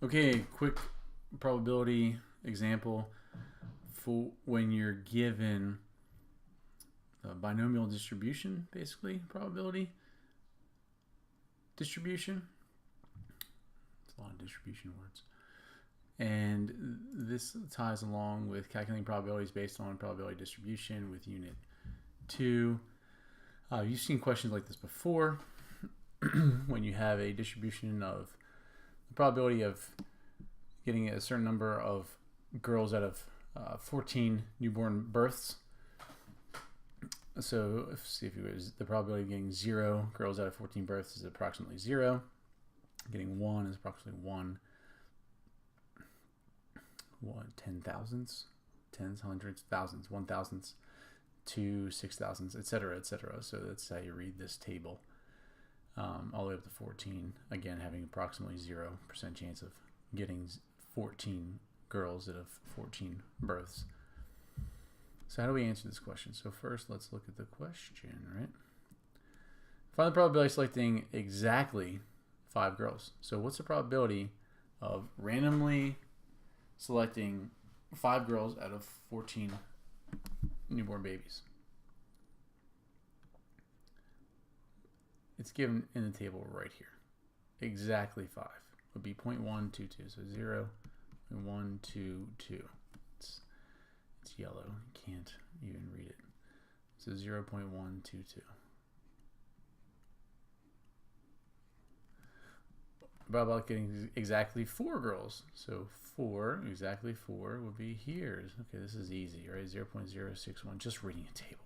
Okay, quick probability example for when you're given a binomial distribution, basically probability distribution. It's a lot of distribution words. And this ties along with calculating probabilities based on probability distribution with unit 2. You've seen questions like this before when you have a distribution of the probability of getting a certain number of girls out of 14 newborn births. So if it was the probability of getting 0 girls out of 14 births is approximately 0. Getting 1 is approximately 1 10,000s, tens, hundreds, thousands, 1,000s, 2 6,000s, etc., etc. So that's how you read this table, all the way up to 14. Again, having approximately 0% chance of getting 14 girls out of 14 births. So how do we answer this question? So first, let's look at the question, right? Find the probability of selecting exactly 5 girls. So what's the probability of randomly selecting 5 girls out of 14 newborn babies? It's given in the table right here. Exactly 5 would be 0.122. So 0.122. It's yellow. You can't even read it. So 0.122. About getting exactly 4 girls. So 4, exactly 4 would be here. Okay, this is easy, right? 0.061, just reading a table.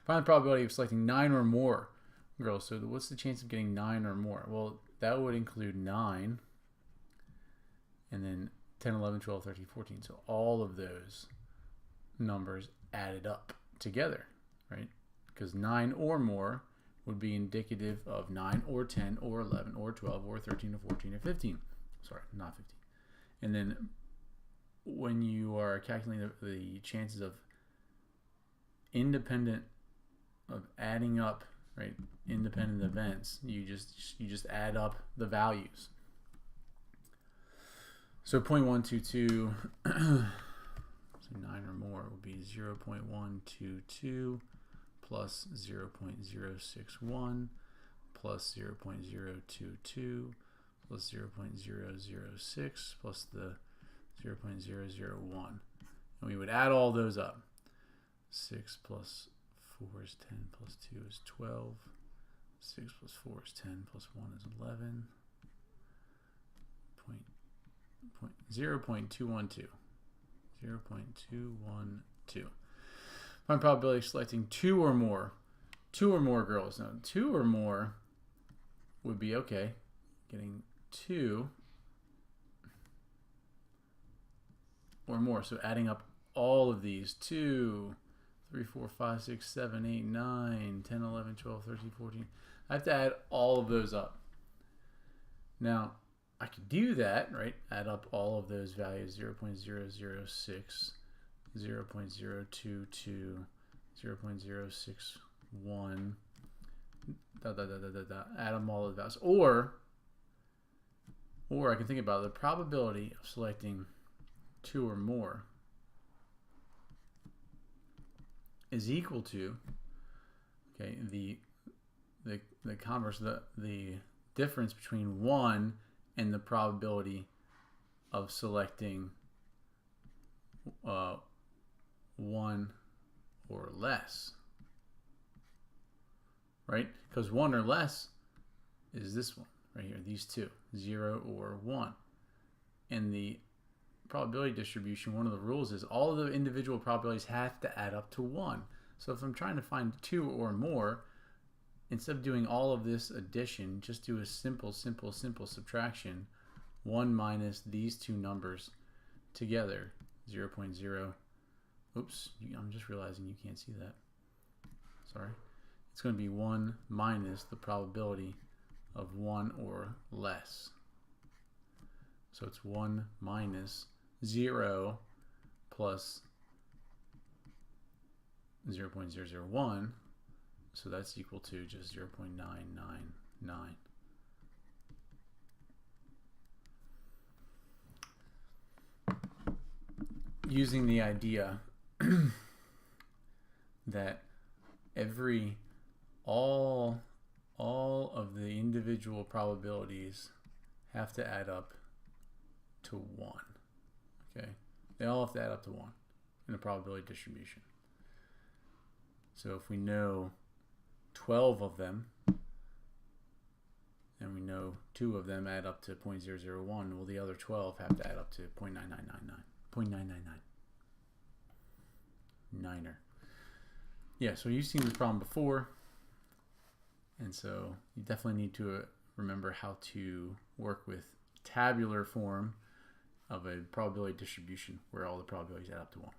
Find the probability of selecting 9 or more girls. So what's the chance of getting 9 or more? Well, that would include 9, and then 10, 11, 12, 13, 14. So all of those numbers added up together, right? Because 9 or more would be indicative of 9 or 10 or 11 or 12 or 13 or 14 or 15. Sorry, not 15. And then when you are calculating the chances of independent of adding up, right, independent events, you just add up the values. So 0.122 so 9 or more would be 0.122 plus 0.061 plus 0.022 plus 0.006 plus the 0.001. And we would add all those up. 6 plus 4 is 10 plus 2 is 12. 6 plus 4 is 10 plus 1 is 11. 0.212. 0.212. Find probability of selecting 2 or more girls. Now, 2 or more would be okay. Getting 2 or more. So adding up all of these: 2, 3, 4, 5, 6, 7, 8, 9, 10, 11, 12, 13, 14. I have to add all of those up. Now, I could do that, right? Add up all of those values: 0.006, 0.022, 0.061, add them all of those. Or I can think about the probability of selecting 2 or more is equal to, okay, the converse, the difference between 1 and the probability of selecting 1 or less, right? Because 1 or less is this one right here, these two, 0 or 1. And the probability distribution, one of the rules is all of the individual probabilities have to add up to 1. So if I'm trying to find 2 or more, instead of doing all of this addition, just do a simple subtraction. 1 minus these two numbers together, 0.0. Oops, I'm just realizing you can't see that. Sorry. It's going to be 1 minus the probability of 1 or less. So it's 1 minus 0 plus 0.001. So that's equal to just 0.999. using the idea that all of the individual probabilities have to add up to 1. Okay, they all have to add up to 1 in a probability distribution. So if we know 12 of them, and we know 2 of them add up to 0.001, well, the other 12 have to add up to 0.9999. Niner. Yeah, so you've seen this problem before, and so you definitely need to remember how to work with tabular form of a probability distribution where all the probabilities add up to 1.